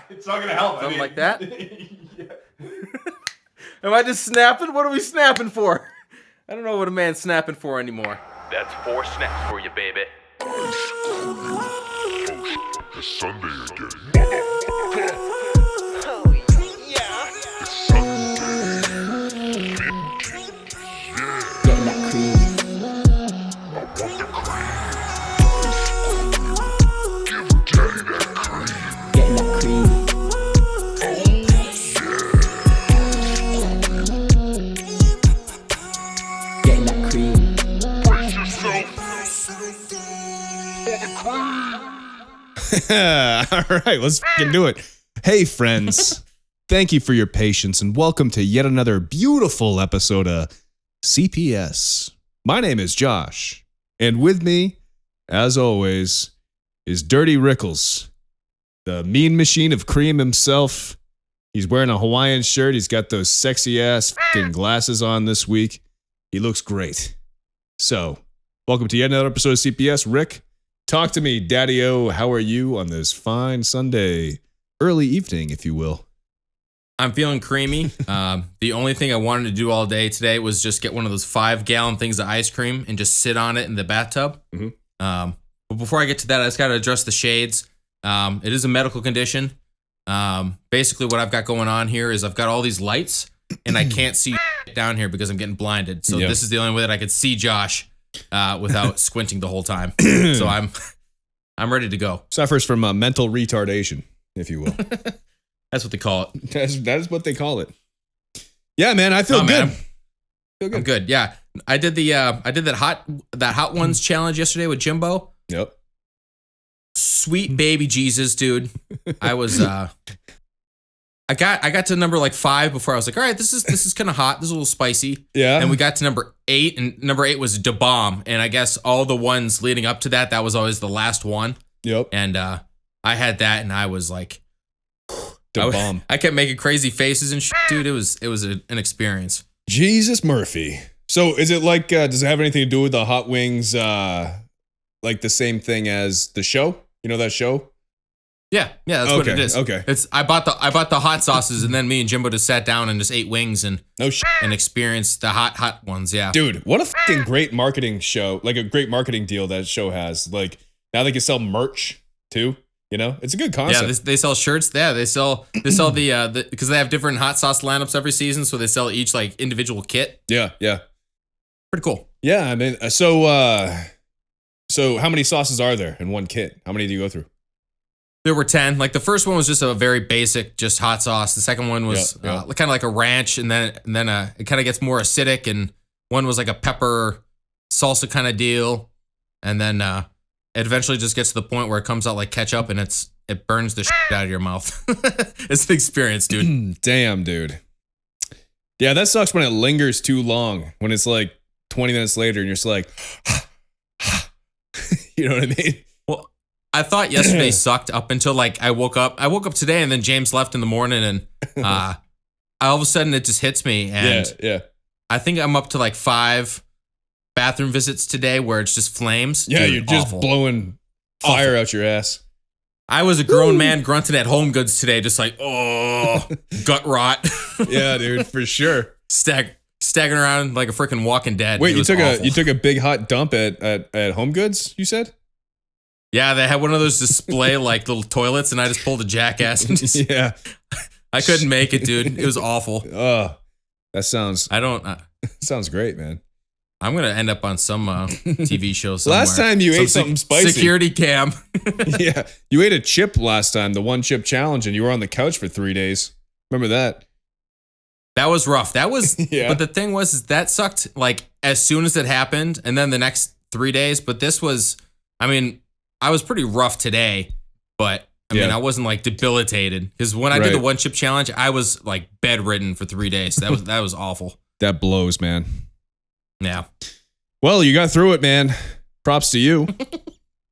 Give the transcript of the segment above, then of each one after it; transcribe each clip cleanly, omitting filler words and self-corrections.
It's not gonna help. Something like that. Am I just snapping? What are we snapping for? I don't know what a man's snapping for anymore. That's 4 snaps for you, baby. It's Sunday again. Oh, yeah. It's Sunday. Getting that cream. I want the cream. Give daddy that cream. Getting that cream. Getting that cream. Brace yourself for the cream. All right, let's fucking do it. Hey, friends. Thank you for your patience and welcome to yet another beautiful episode of CPS. My name is Josh, and with me, as always, is Dirty Rickles, the mean machine of cream himself. He's wearing a Hawaiian shirt. He's got those sexy ass fucking glasses on this week. He looks great. So, welcome to yet another episode of CPS. Rick, talk to me, Daddy-O. How are you on this fine Sunday, early evening, if you will? I'm feeling creamy. The only thing I wanted to do all day today was just get one of those 5-gallon things of ice cream and just sit on it in the bathtub. Mhm. But before I get to that, I just got to address the shades. It is a medical condition. Basically, what I've got going on here is I've got all these lights, and I can't see down here because I'm getting blinded. So Yeah. this is the only way that I could see Josh without squinting the whole time. So I'm ready to go. Suffers from mental retardation, if you will. That's what they call it. That is what they call it. Yeah, man, I feel Oh, good. man, I'm good. Yeah, I did that hot ones challenge yesterday with Jimbo. Yep. Sweet baby Jesus, dude. I was I got to number like 5 before I was like, all right, this is kind of hot. This is a little spicy. Yeah. And we got to number 8, and number 8 was Da Bomb. And I guess all the ones leading up to that was always the last one. Yep. And I had that, and I was like, Da Bomb. I kept making crazy faces and shit, dude. It was an experience. Jesus Murphy. So is it like, does it have anything to do with the hot wings, like the same thing as the show? You know that show? Yeah, that's what it is. Okay. I bought the hot sauces, and then me and Jimbo just sat down and just ate wings and No shit. and experienced the hot ones. Yeah, Dude, what a fucking great marketing show. Like a great marketing deal that show has. Like now they can sell merch too. You know, it's a good concept. yeah. They sell shirts. Yeah, they sell the because they have different hot sauce lineups every season, so they sell each like individual kit. Yeah. Pretty cool. Yeah, I mean, so how many sauces are there in one kit? How many do you go through? There were 10. Like the first one was just a very basic, just hot sauce. The second one was Yeah. kind of like a ranch, and then it kind of gets more acidic. And one was like a pepper salsa kind of deal, and then it eventually just gets to the point where it comes out like ketchup, and it burns the shit out of your mouth. It's an experience, dude. Damn, dude. Yeah, that sucks when it lingers too long. When it's like 20 minutes later and you're just like, you know what I mean? Well, I thought yesterday sucked up until like I woke up. I woke up today, and then James left in the morning, and all of a sudden it just hits me, and Yeah. I think I'm up to like 5 bathroom visits today where it's just flames. Yeah, Dude, you're just awful. blowing fire out your ass. I was a grown man grunting at Home Goods today, just like, oh, gut rot. Yeah, dude, for sure. Staggering around like a freaking Walking Dead. Wait, It was awful. you took a big hot dump at Home Goods, you said? Yeah, they had one of those display like little toilets, and I just pulled a jackass and just, Yeah. I couldn't make it, dude. It was awful. That sounds Sounds great, man. I'm gonna end up on some TV show somewhere. Last time you ate something spicy. Security cam. Yeah, you ate a chip last time, the 1 chip challenge, and you were on the couch for 3 days. Remember that? That was rough. That was, Yeah. But the thing was, is that sucked like as soon as it happened, and then the next 3 days. But this was, I mean, I was pretty rough today, but I mean, I wasn't like debilitated because when I did the 1 chip challenge, I was like bedridden for 3 days. That was awful. That blows, man. Yeah. Well, you got through it, man. Props to you.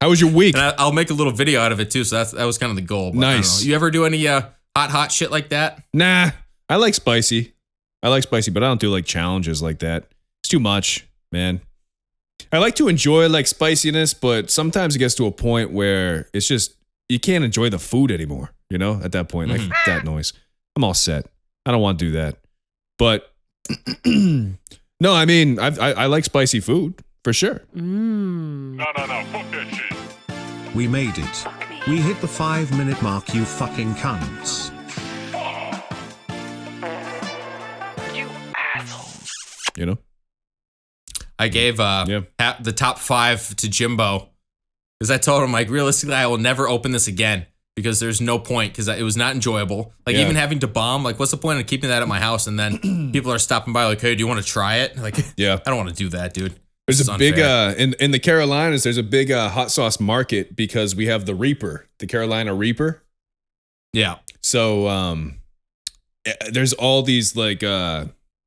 How was your week? And I'll make a little video out of it too. So that was kind of the goal. But I don't Nice. know. You ever do any hot shit like that? Nah, I like spicy, but I don't do like challenges like that. It's too much, man. I like to enjoy like spiciness, but sometimes it gets to a point where it's just you can't enjoy the food anymore, you know, at that point. Like, that noise. I'm all set. I don't want to do that. But no, I mean, I like spicy food for sure. No, fuck that shit. We made it. We hit the 5-minute mark, you fucking cunts. You asshole. You know? I gave the top 5 to Jimbo because I told him, like, realistically, I will never open this again because there's no point because it was not enjoyable. Like, even having to bomb, like, what's the point of keeping that at my house? And then people are stopping by, like, hey, do you want to try it? Like, I don't want to do that, dude. There's a big, in the Carolinas, there's a big hot sauce market because we have the Reaper, the Carolina Reaper. Yeah. So there's all these, like,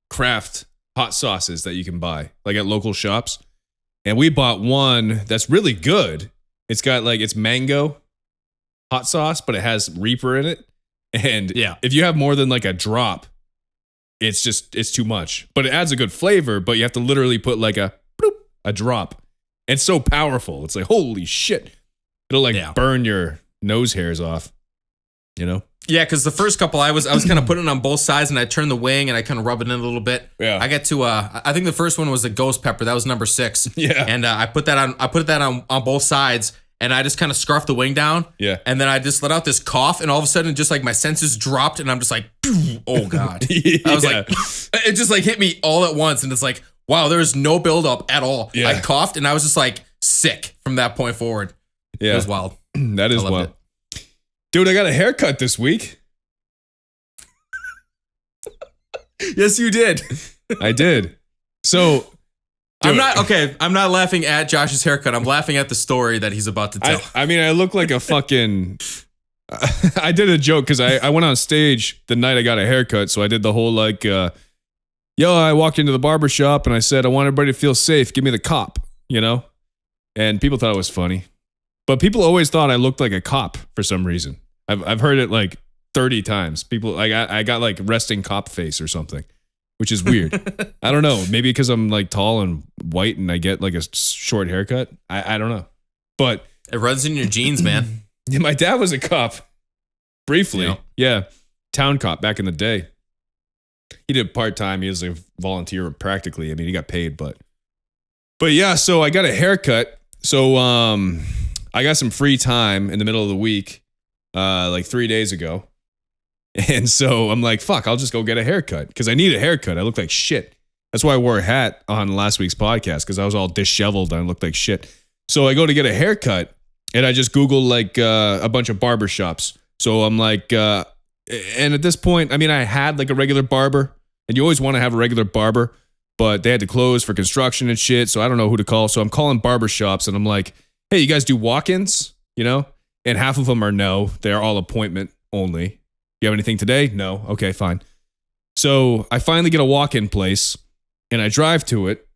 craft hot sauces that you can buy, like at local shops. And we bought one that's really good. It's got, like, it's mango hot sauce, but it has Reaper in it. And if you have more than, like, a drop, it's too much. But it adds a good flavor, but you have to literally put, like, a drop. It's so powerful. It's like, holy shit. It'll, like, burn your nose hairs off, you know? Yeah, because the first couple, I was kind of putting it on both sides, and I turned the wing, and I kind of rub it in a little bit. Yeah. I got to, I think the first one was the ghost pepper. That was number 6. Yeah. And I put that on both sides, and I just kind of scarfed the wing down. Yeah. And then I just let out this cough, and all of a sudden, just like my senses dropped, and I'm just like, oh God. I was like, it just like hit me all at once, and it's like, wow, there was no buildup at all. Yeah. I coughed, and I was just like sick from that point forward. Yeah. It was wild. That is wild. Dude, I got a haircut this week. Yes, you did. I did. So I'm not laughing at Josh's haircut. I'm laughing at the story that he's about to tell. I mean, I look like a fucking... I did a joke because I went on stage the night I got a haircut. So I did the whole like, I walked into the barbershop and I said, I want everybody to feel safe. Give me the cop, you know? And people thought it was funny. But people always thought I looked like a cop for some reason. I've heard it like 30 times. People like I got like resting cop face or something, which is weird. I don't know. Maybe because I'm like tall and white and I get like a short haircut. I don't know. But it runs in your genes, man. Yeah, my dad was a cop briefly. Yeah. Town cop back in the day. He did part-time. He was a volunteer practically. I mean, he got paid, but yeah, so I got a haircut. So I got some free time in the middle of the week, like 3 days ago. And so I'm like, fuck, I'll just go get a haircut because I need a haircut. I look like shit. That's why I wore a hat on last week's podcast because I was all disheveled and I looked like shit. So I go to get a haircut and I just Google like a bunch of barbershops. So I'm like, and at this point, I mean, I had like a regular barber and you always want to have a regular barber, but they had to close for construction and shit. So I don't know who to call. So I'm calling barbershops and I'm like, hey, you guys do walk-ins, you know? And half of them are no. They're all appointment only. You have anything today? No. Okay, fine. So I finally get a walk-in place and I drive to it.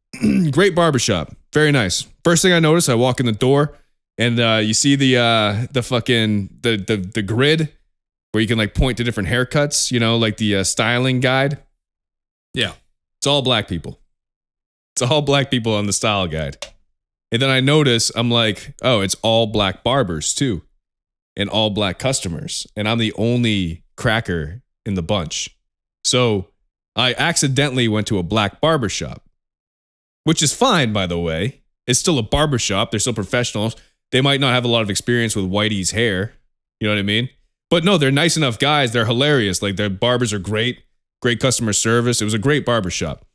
Great barbershop. Very nice. First thing I notice, I walk in the door and you see the fucking the grid where you can like point to different haircuts, you know, like the styling guide. Yeah. It's all black people. It's all black people on the style guide. And then I notice, I'm like, oh, it's all black barbers too. And all black customers. And I'm the only cracker in the bunch. So I accidentally went to a black barbershop, which is fine, by the way. It's still a barbershop. They're still professionals. They might not have a lot of experience with Whitey's hair. You know what I mean? But no, they're nice enough guys. They're hilarious. Like their barbers are great. Great customer service. It was a great barbershop.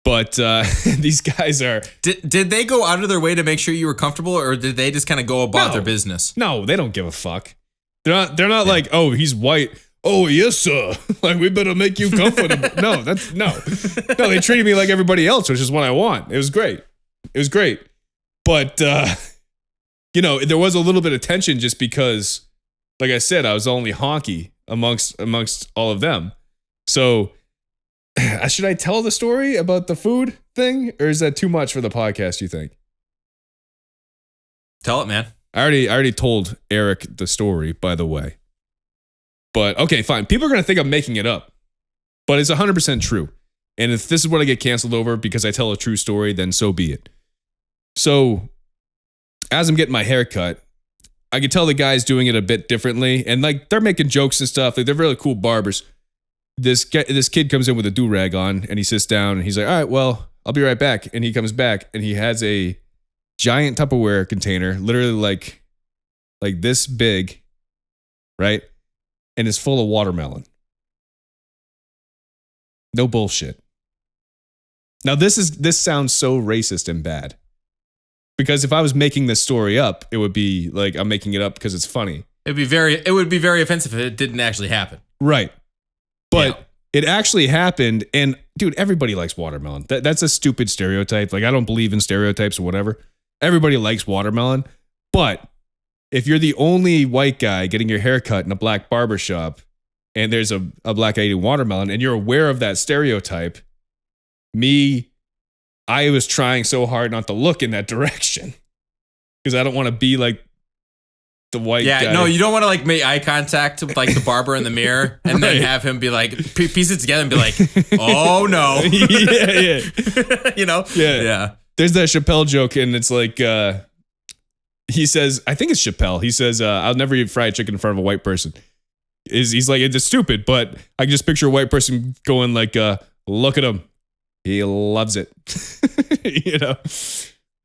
But these guys are... Did they go out of their way to make sure you were comfortable, or did they just kind of go about their business? No, they don't give a fuck. They're not like, oh, he's white. Oh, yes, sir. Like, we better make you comfortable. No, they treated me like everybody else, which is what I want. It was great. But, you know, there was a little bit of tension just because, like I said, I was the only honky amongst all of them. So... should I tell the story about the food thing, or is that too much for the podcast, you think? Tell it, man. I already told Erik the story, by the way. But okay, fine. People are going to think I'm making it up, but it's 100% true. And if this is what I get canceled over because I tell a true story, then so be it. So as I'm getting my hair cut, I could tell the guy's doing it a bit differently, and like they're making jokes and stuff. Like they're really cool barbers. This kid comes in with a do-rag on, and he sits down, and he's like, "All right, well, I'll be right back." And he comes back, and he has a giant Tupperware container, literally like this big, right? And it's full of watermelon. No bullshit. Now this sounds so racist and bad. Because if I was making this story up, it would be like I'm making it up because it's funny. It would be very offensive if it didn't actually happen. Right. But it actually happened, and dude, everybody likes watermelon. That's a stupid stereotype. Like I don't believe in stereotypes or whatever. Everybody likes watermelon. But if you're the only white guy getting your hair cut in a black barbershop and there's a black guy eating watermelon and you're aware of that stereotype, I was trying so hard not to look in that direction because I don't want to be like the white guy. Yeah, no, you don't want to like make eye contact with like the barber in the mirror and then have him be like, piece it together and be like, oh no. Yeah. You know? Yeah. There's that Chappelle joke and it's like, he says, I think it's Chappelle. He says, I'll never eat fried chicken in front of a white person. He's like, it's stupid, but I can just picture a white person going like, look at him. He loves it. You know?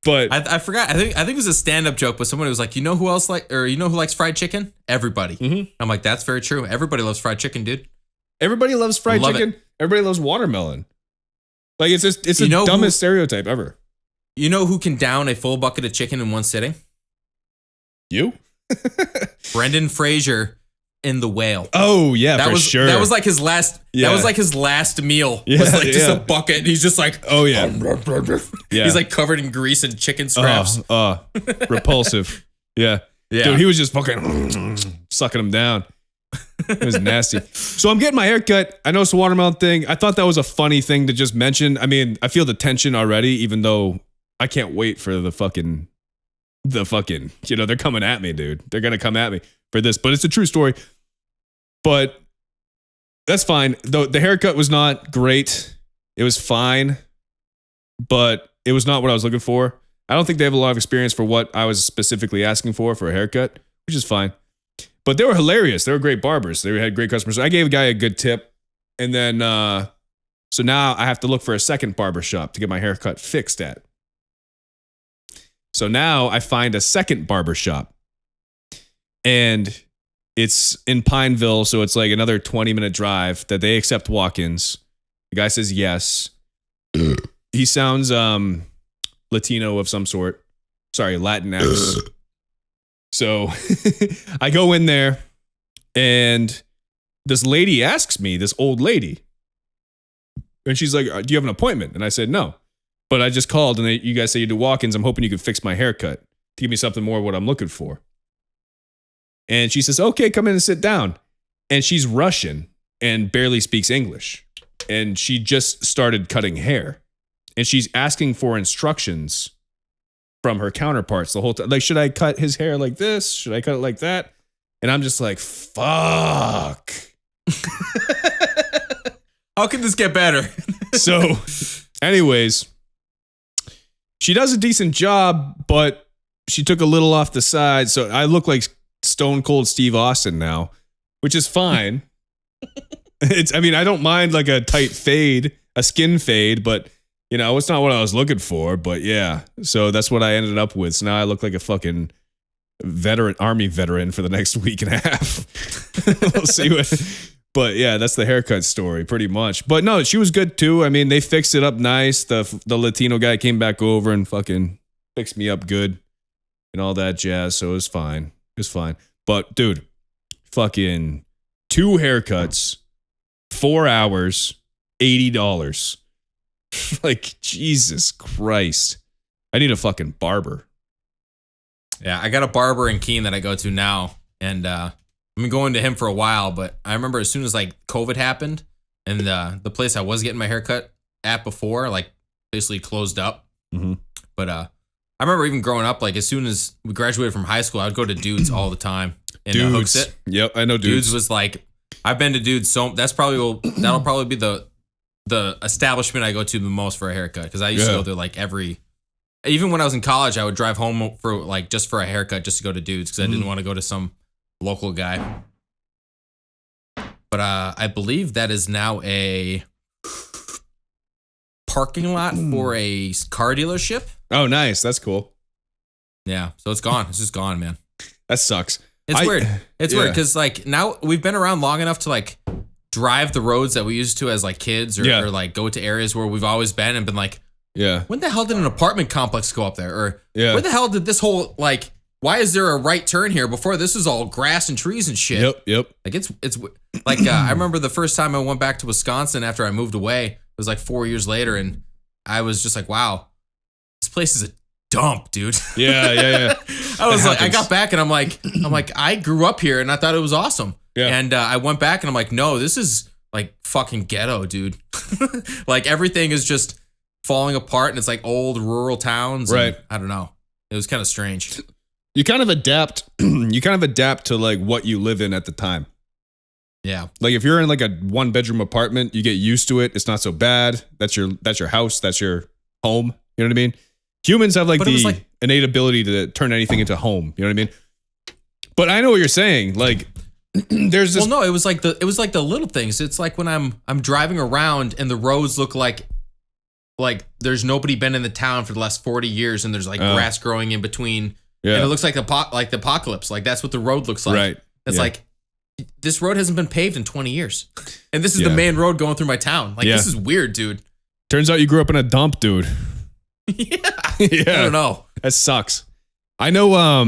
But I forgot. I think it was a stand-up joke, but someone was like, you know who likes fried chicken? Everybody. Mm-hmm. I'm like, that's very true. Everybody loves fried chicken, dude. Everybody loves fried chicken. Everybody loves watermelon. Like it's the dumbest stereotype ever. You know who can down a full bucket of chicken in one sitting? You? Brendan Fraser in The Whale. Oh yeah, for sure. That was like his last. Yeah. That was like his last meal. Yeah, was like just a bucket. And he's just like, oh yeah, yeah. He's like covered in grease and chicken scraps. Repulsive. Yeah. Dude, he was just fucking sucking him down. It was nasty. So I'm getting my hair cut. I know it's a watermelon thing. I thought that was a funny thing to just mention. I mean, I feel the tension already, even though I can't wait for the fucking, they're coming at me, dude. They're gonna come at me for this, but it's a true story. But that's fine. The haircut was not great. It was fine, but it was not what I was looking for. I don't think they have a lot of experience for what I was specifically asking for a haircut, which is fine. But they were hilarious. They were great barbers. They had great customers. I gave a guy a good tip. And then, so now I have to look for a second barbershop to get my haircut fixed at. So now I find a second barbershop. And it's in Pineville, so it's like another 20-minute drive that they accept walk-ins. The guy says yes. He sounds Latino of some sort. Sorry, Latinx. So I go in there, and this lady asks me, this old lady, and she's like, do you have an appointment? And I said, no. But I just called, and you guys say you do walk-ins. I'm hoping you could fix my haircut to give me something more of what I'm looking for. And she says, okay, come in and sit down. And she's Russian and barely speaks English. And she just started cutting hair. And she's asking for instructions from her counterparts the whole time. Like, should I cut his hair like this? Should I cut it like that? And I'm just like, fuck. How can this get better? So, anyways, she does a decent job, but she took a little off the side. So I look like Stone Cold Steve Austin now, which is fine. I don't mind like a tight fade, a skin fade, but it's not what I was looking for. But yeah, so that's what I ended up with. So now I look like a fucking army veteran for the next week and a half. We'll see what. But yeah, that's the haircut story pretty much. But no, she was good too. I mean, they fixed it up nice. The Latino guy came back over and fucking fixed me up good and all that jazz. So it was fine. It was fine. But dude, fucking 2 haircuts, 4 hours, $80. Like, Jesus Christ. I need a fucking barber. Yeah, I got a barber in Keene that I go to now. And I've been going to him for a while. But I remember as soon as like COVID happened and the place I was getting my haircut at before, like basically closed up. Mm-hmm. But I remember even growing up, like as soon as we graduated from high school, I would go to Dudes all the time. In Hooksett. Yep, I know Dudes. Dudes was like, I've been to Dudes, so that'll probably be the establishment I go to the most for a haircut because I used to go there like even when I was in college, I would drive home for like just for a haircut, just to go to dudes because I didn't want to go to some local guy. But I believe that is now a parking lot for a car dealership. Oh, nice. That's cool. Yeah, so it's gone. It's just gone, man. That sucks. It's weird. It's weird because like now we've been around long enough to like drive the roads that we used to as like kids or like go to areas where we've always been and been like, when the hell did an apartment complex go up there? Or where the hell did this whole like, why is there a right turn here before this is all grass and trees and shit? Yep. Like it's like I remember the first time I went back to Wisconsin after I moved away. It was like 4 years later, and I was just like, wow, this place is a dump, dude. Yeah. I was like, I got back and I'm like, I grew up here and I thought it was awesome. Yeah. And I went back and I'm like, no, this is like fucking ghetto, dude. Like everything is just falling apart and it's like old rural towns. Right. And I don't know. It was kind of strange. You kind of adapt. You kind of adapt to like what you live in at the time. Yeah. Like if you're in like a 1-bedroom apartment, you get used to it. It's not so bad. That's your house. That's your home. You know what I mean? Humans have like the innate ability to turn anything into home. You know what I mean? But I know what you're saying. Like there's this. Well, no, it was like the little things. It's like when I'm driving around and the roads look like there's nobody been in the town for the last 40 years and there's like grass growing in between. Yeah. And it looks like the apocalypse. Like that's what the road looks like. Right. It's like this road hasn't been paved in 20 years. And this is the main road going through my town. Like this is weird, dude. Turns out you grew up in a dump, dude. Yeah. I don't know. That sucks. I know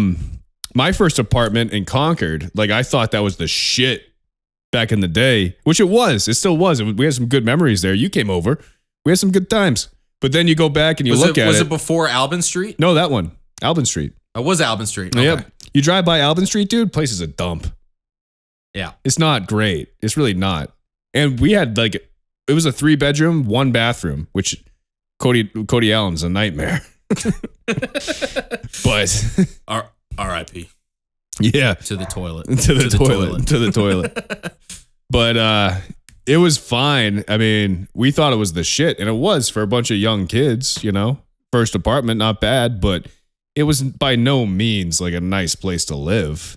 my first apartment in Concord, like I thought that was the shit back in the day, which it was. It still was. We had some good memories there. You came over. We had some good times. But then you go back and you look at it. Was it before Albin Street? No, that one. Albin Street. It was Albin Street. Okay. Yep. You drive by Albin Street, dude, place is a dump. Yeah. It's not great. It's really not. And we had like, it was a 3-bedroom, 1 bathroom, which Cody Allen's a nightmare. But R.I.P. Yeah. To the toilet. To the toilet. But it was fine. I mean, we thought it was the shit, and it was for a bunch of young kids, you know. First apartment, not bad, but it was by no means like a nice place to live.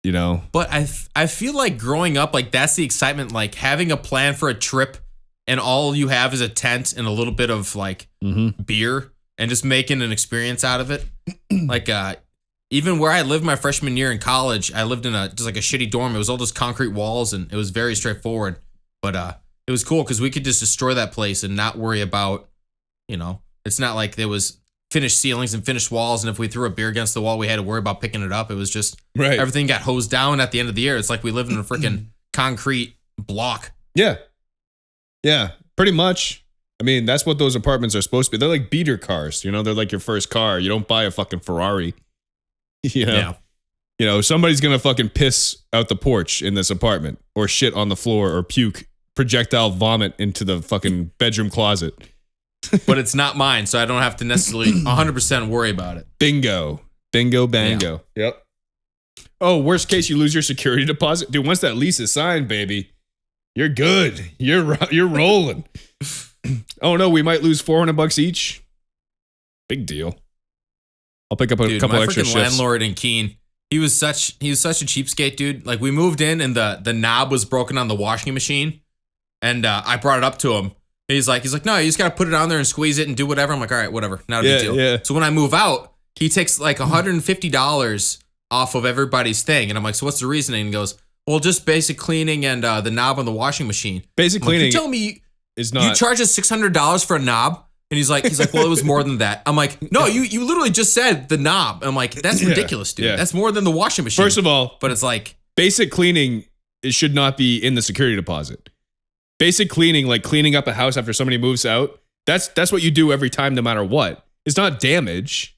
You know? But I feel like growing up, like that's the excitement, like having a plan for a trip and all you have is a tent and a little bit of like beer and just making an experience out of it. Like even where I lived my freshman year in college, I lived in just like a shitty dorm. It was all just concrete walls and it was very straightforward. But it was cool because we could just destroy that place and not worry about, you know, it's not like there was finished ceilings and finished walls. And if we threw a beer against the wall, we had to worry about picking it up. It was just everything got hosed down at the end of the year. It's like we lived in a freaking concrete block. Yeah. Yeah, pretty much. I mean, that's what those apartments are supposed to be. They're like beater cars, you know? They're like your first car. You don't buy a fucking Ferrari. You know? Yeah. You know, somebody's going to fucking piss out the porch in this apartment or shit on the floor or puke, projectile vomit into the fucking bedroom closet. But it's not mine, so I don't have to necessarily 100% worry about it. Bingo. Bingo, bango. Yeah. Yep. Oh, worst case, you lose your security deposit? Dude, once that lease is signed, baby, you're good. You're rolling. Oh, no, we might lose $400 each. Big deal. I'll pick up a couple extra shifts. My freaking landlord in Keene, he was such a cheapskate, dude. Like, we moved in and the knob was broken on the washing machine, and I brought it up to him. He's like, no, you just got to put it on there and squeeze it and do whatever. I'm like, all right, whatever. Not a big deal. Yeah. So when I move out, he takes like $150 off of everybody's thing. And I'm like, so what's the reasoning? And he goes, well, just basic cleaning and the knob on the washing machine. Basic cleaning. You tell me is not. You charge us $600 for a knob? And he's like, well, it was more than that. I'm like, no, you literally just said the knob. I'm like, that's ridiculous, dude. Yeah. That's more than the washing machine. First of all, but it's like basic cleaning, it should not be in the security deposit. Basic cleaning, like cleaning up a house after somebody moves out, that's what you do every time, no matter what. It's not damage.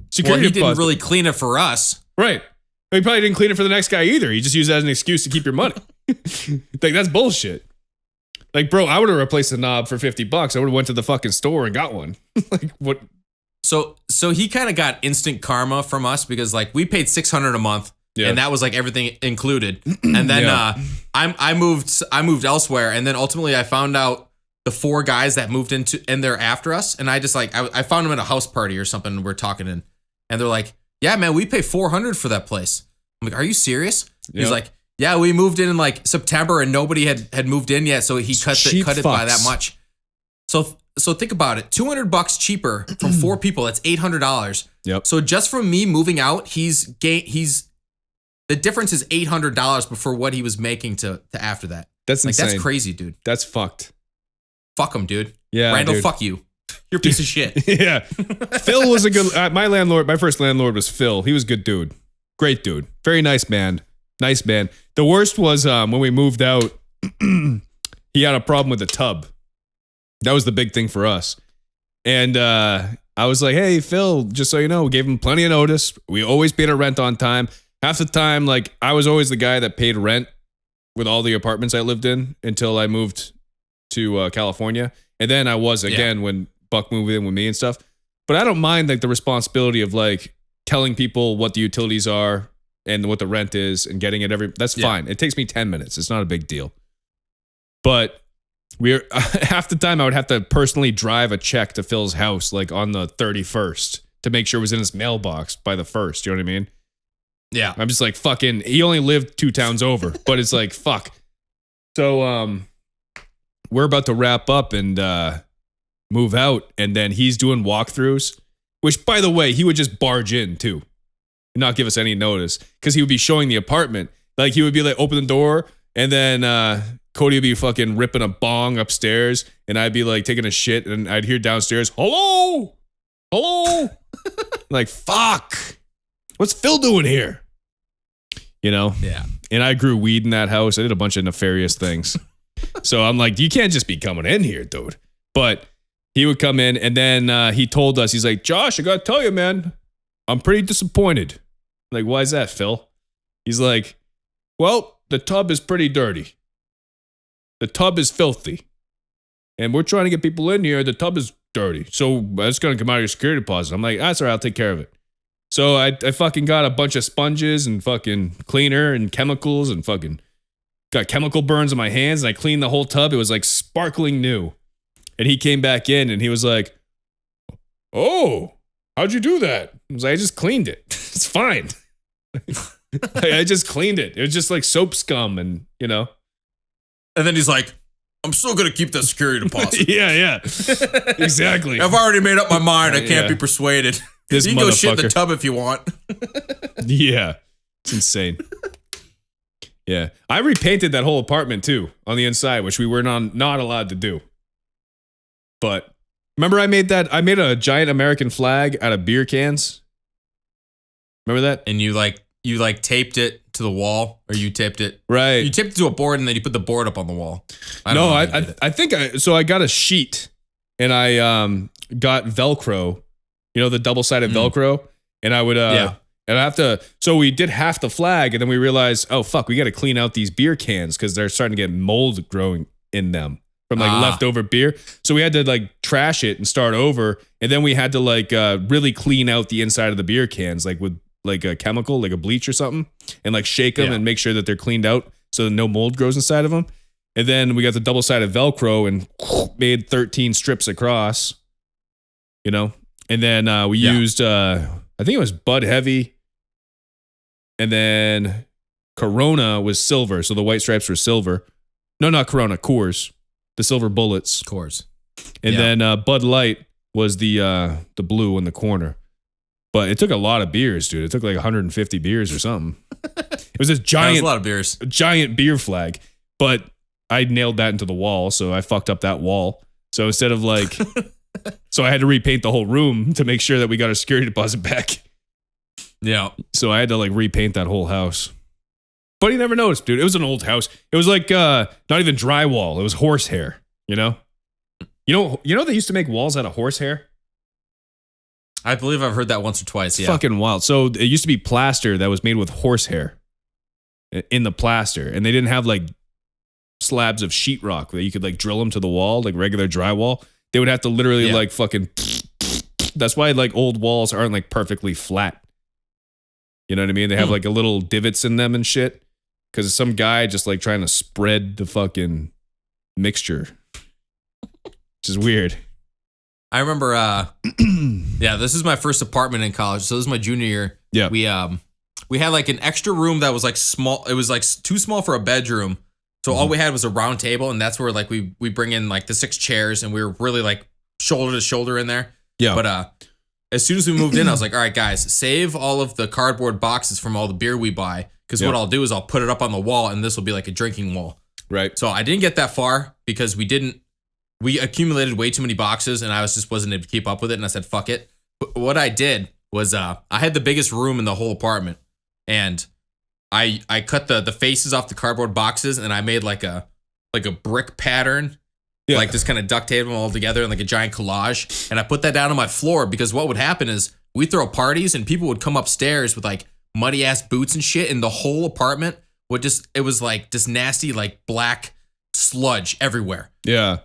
Security deposit. Didn't really clean it for us. Right. He probably didn't clean it for the next guy either. He just used it as an excuse to keep your money. Like, that's bullshit. Like, bro, I would have replaced the knob for $50. I would have went to the fucking store and got one. Like, what? So he kind of got instant karma from us because like we paid $600 a month. Yeah. And that was like everything included. And then I moved elsewhere. And then ultimately I found out the 4 guys that moved in there after us, and I just like I found them at a house party or something. We're talking and they're like, "Yeah, man, we pay $400 for that place." I'm like, "Are you serious?" Yep. He's like, "Yeah, we moved in like September and nobody had moved in yet, so he cut it by that much." So think about it, $200 cheaper from 4 people. That's $800. Yep. So just from me moving out, he's the difference is $800 before what he was making to after that. That's like insane. that's crazy, dude. That's fucked. Fuck him, dude. Yeah, Randall, dude. fuck you. You're a piece of shit. Yeah. Phil was a good, my first landlord was Phil. He was a good dude. Great dude. Very nice man. Nice man. The worst was when we moved out, he had a problem with the tub. That was the big thing for us. And I was like, "Hey, Phil, just so you know, we gave him plenty of notice. We always paid our rent on time. Half the time, like, I was always the guy that paid rent with all the apartments I lived in until I moved to California. And then I was again when Buck moved in with me and stuff. But I don't mind like the responsibility of like telling people what the utilities are and what the rent is and getting it that's fine. It takes me 10 minutes. It's not a big deal. But half the time I would have to personally drive a check to Phil's house like on the 31st to make sure it was in his mailbox by the 1st. You know what I mean? Yeah. I'm just like, fucking, he only lived 2 towns over, but it's like, fuck. So, we're about to wrap up and move out, and then he's doing walkthroughs, which, by the way, he would just barge in too and not give us any notice because he would be showing the apartment. Like, he would be like, open the door, and then Cody would be fucking ripping a bong upstairs, and I'd be like taking a shit, and I'd hear downstairs, hello, like, fuck, what's Phil doing here? You know? Yeah. And I grew weed in that house. I did a bunch of nefarious things. So I'm like, you can't just be coming in here, dude. But he would come in, and then he told us, he's like, "Josh, I gotta tell you, man, I'm pretty disappointed." I'm like, "Why is that, Phil?" He's like, "Well, the tub is pretty dirty. The tub is filthy. And we're trying to get people in here. The tub is dirty. So that's gonna come out of your security deposit." I'm like, "That's all right, I'll take care of it." So I fucking got a bunch of sponges and fucking cleaner and chemicals and fucking got chemical burns on my hands, and I cleaned the whole tub. It was like sparkling new. And he came back in and he was like, "Oh, how'd you do that?" I was like, "I just cleaned it. It's fine." I just cleaned it. It was just like soap scum and, you know. And then he's like, "I'm still going to keep that security deposit." Yeah. Exactly. I've already made up my mind. I can't Yeah. be persuaded. This You can go shit in the motherfucker. tub if you want. Yeah. It's insane. Yeah. I repainted that whole apartment too on the inside, which we were not allowed to do. But remember I made a giant American flag out of beer cans? Remember that? And you taped it to the wall, or you taped it. Right. You taped it to a board, and then you put the board up on the wall. I got a sheet, and I got Velcro, you know, the double-sided Velcro, and I would and I have to. So we did half the flag, and then we realized, oh fuck, we got to clean out these beer cans because they're starting to get mold growing in them from like leftover beer. So we had to like trash it and start over, and then we had to like really clean out the inside of the beer cans, like with like a chemical, like a bleach or something, and like shake them and make sure that they're cleaned out so that no mold grows inside of them. And then we got the double-sided Velcro and made 13 strips across, you know. And then we used, I think it was Bud Heavy, and then Corona was silver, so the white stripes were silver. No, not Corona, Coors, the silver bullets. Coors. And then Bud Light was the blue in the corner. But it took a lot of beers, dude. It took like 150 beers or something. It was this giant, a lot of beers. Giant beer flag. But I nailed that into the wall, so I fucked up that wall. So instead of like, so I had to repaint the whole room to make sure that we got our security deposit back. Yeah. So I had to like repaint that whole house. But he never noticed, dude. It was an old house. It was like not even drywall. It was horsehair, you know? You know they used to make walls out of horsehair? I believe I've heard that once or twice. It's Yeah. fucking wild. So it used to be plaster that was made with horsehair in the plaster, and they didn't have like slabs of sheetrock that you could like drill them to the wall like regular drywall. They would have to literally like fucking. That's why like old walls aren't like perfectly flat. You know what I mean? They have like a little divots in them and shit because some guy just like trying to spread the fucking mixture. which is weird. I remember, yeah, this is my first apartment in college. So this is my junior year. Yeah. We had like an extra room that was like small. It was like too small for a bedroom. So all we had was a round table, and that's where like we bring in like the 6 chairs, and we were really like shoulder to shoulder in there. Yeah. But as soon as we moved in, I was like, all right, guys, save all of the cardboard boxes from all the beer we buy, because what I'll do is I'll put it up on the wall, and this will be like a drinking wall. Right. So I didn't get that far because we accumulated way too many boxes, and I wasn't able to keep up with it, and I said, fuck it. But what I did was I had the biggest room in the whole apartment, and I cut the faces off the cardboard boxes, and I made like a brick pattern, like just kind of duct tape them all together in like a giant collage, and I put that down on my floor, because what would happen is we'd throw parties, and people would come upstairs with like muddy ass boots and shit, and the whole apartment it was like this nasty like black sludge everywhere. Yeah.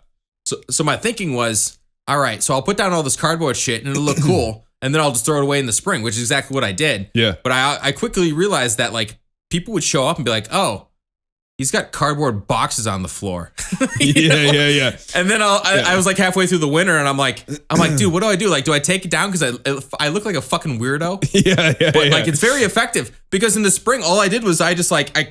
So my thinking was, all right, so I'll put down all this cardboard shit, and it'll look cool, and then I'll just throw it away in the spring, which is exactly what I did. Yeah. But I quickly realized that like people would show up and be like, oh, he's got cardboard boxes on the floor. Yeah. And then I was like halfway through the winter, and I'm like, dude, what do I do? Like, do I take it down because I look like a fucking weirdo? Yeah. But like, it's very effective, because in the spring, all I did was I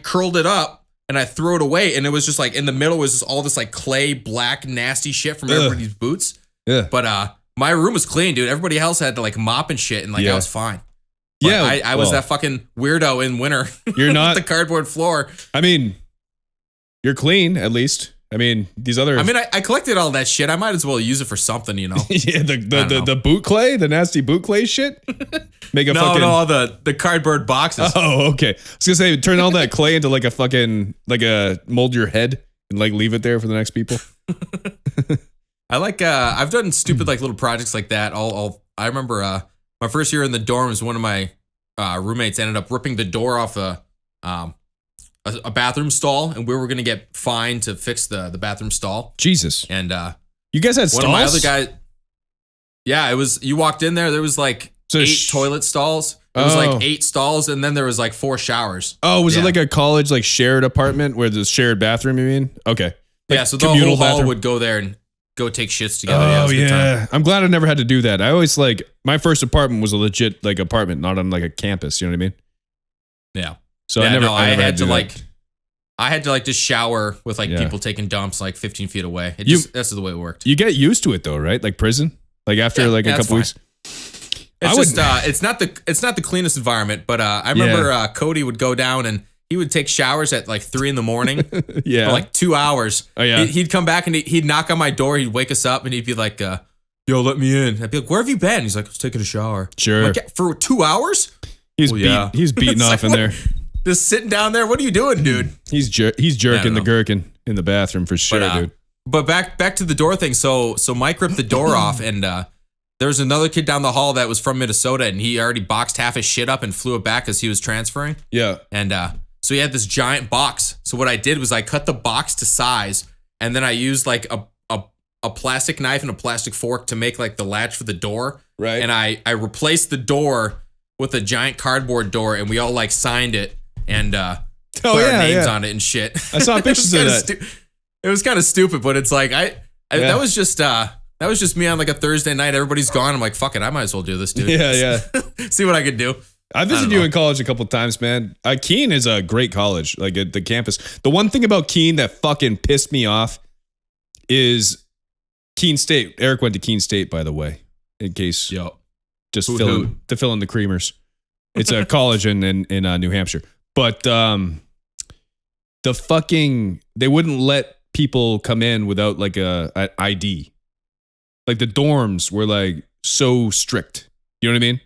curled it up and I threw it away, and it was just like in the middle was just all this like clay, black, nasty shit from everybody's boots. Yeah. But my room was clean, dude. Everybody else had to like mop and shit, and like I was fine. But Yeah. I was that fucking weirdo in winter. You're not with the cardboard floor. I mean, you're clean at least. I mean, these other. I mean, I collected all that shit. I might as well use it for something, you know. Yeah, the boot clay, the nasty boot clay shit. Make a no, the cardboard boxes. Oh, okay. I was gonna say, turn all that clay into like a fucking mold your head and like leave it there for the next people. I like I've done stupid like little projects like that. I remember my first year in the dorms, one of my roommates ended up ripping the door off a bathroom stall, and we were gonna get fined to fix the bathroom stall. Jesus. And you guys had stalls? One of my other guys. Yeah, it was. You walked in there was like 8 toilet stalls. It was like 8 stalls, and then there was like 4 showers. Oh, was it like a college like shared apartment where there's shared bathroom? You mean? Okay. Like so the whole hall would go there and go take shits together. Oh yeah. I'm glad I never had to do that. I always my first apartment was a legit like apartment, not on like a campus. You know what I mean? Yeah. So I had to just shower with like people taking dumps like 15 feet away. That's the way it worked. You get used to it though, right? Like prison. Like after a couple weeks. It's not the cleanest environment, but I remember Cody would go down and he would take showers at like 3 a.m. for like 2 hours. Oh yeah. He'd come back and he'd knock on my door. He'd wake us up and he'd be like, "Yo, let me in." I'd be like, "Where have you been?" He's like, "I was taking a shower." Sure. Like, for 2 hours? He's beating off in there. Just sitting down there. What are you doing, dude? He's jerking the gherkin in the bathroom for sure, dude. But back to the door thing. So Mike ripped the door off, and there was another kid down the hall that was from Minnesota, and he already boxed half his shit up and flew it back as he was transferring. Yeah. And so he had this giant box. So what I did was I cut the box to size, and then I used like a plastic knife and a plastic fork to make like the latch for the door. Right. And I replaced the door with a giant cardboard door, and we all like signed it and put our names on it and shit. I saw pictures of that. It was kind of stupid, but it's like that was just me on like a Thursday night. Everybody's gone. I'm like, fuck it, I might as well do this, dude. Yeah. See what I could do. I visited you in college a couple times, man. Keene is a great college, like at the campus. The one thing about Keene that fucking pissed me off is Keene State. Erik went to Keene State, by the way, in case just to fill in the creamers. It's a college in New Hampshire, but they wouldn't let people come in without like a ID. Like the dorms were like so strict. You know what I mean?